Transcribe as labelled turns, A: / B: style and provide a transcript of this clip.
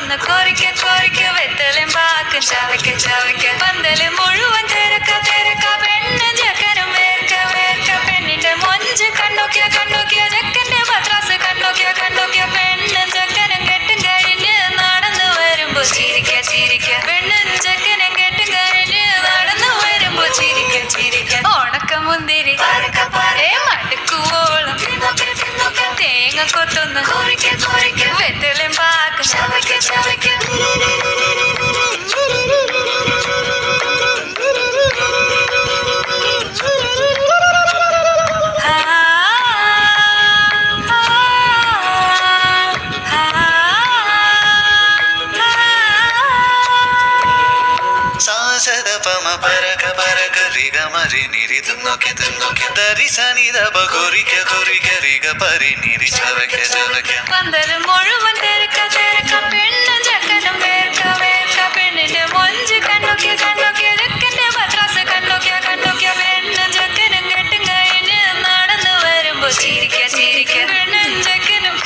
A: കൊത്തൊന്ന് കോരിക്ക കോരിക്ക വെത്തലും പാക്കും ചവയ്ക്ക ചവയ്ക്ക പന്തല് മുഴുവൻ തിരക്ക തിരക്ക പെണ്ണ് ചെക്കനും വേർക്ക വേർക്ക പെണ്ണിന്റെ മൊഞ്ച് കണ്ണോക്കിയ കണ്ണോക്കിയ ചെക്കന്റെ പത്രാസ് കണ്ണോക്കിയ കണ്ണോക്കിയ പെണ്ണും ചെക്കനും കെട്ടും കഴിഞ്ഞ് നടന്നു വരുമ്പോ ചിരിക്ക ചിരിക്ക പെണ്ണും ചെക്കനും കെട്ടും കഴിഞ്ഞ് നടന്നു വരുമ്പോ ചിരിക്ക ചിരിക്ക ഉണക്കമുന്തിരി മടുക്കുവോളം തേങ്ങ കൊത്തൊന്ന് വെത്തലും പാക്കും ചവയ്ക്ക ചവയ്ക്ക
B: പരക പരക റിഗ മരി നിരി തിന്നോക്കെ തിന്നോക്കെ ദരി സനി ദബ കൊറിക്ക കൊറിക്ക റിഗ പരി നിരി ചവയ്ക്ക ചവയ്ക്ക
A: പന്തല് മുഴുവൻ തിരക്ക തിരക്ക പെണ്ണും ചെക്കനും വേർക്ക വേർക്ക പെണ്ണിന്റെ മൊഞ്ച് കണ്ണോക്കിയ കണ്ണോക്കിയ ചെക്കന്റെ പത്രാസ് കണ്ണോക്കിയ കണ്ണോക്കിയ പെണ്ണും ചെക്കനും കെട്ടും കഴിഞ്ഞ് നടന്നു വരുമ്പോ ചിരിക്ക ചിരിക്ക പെണ്ണും ചെക്കനും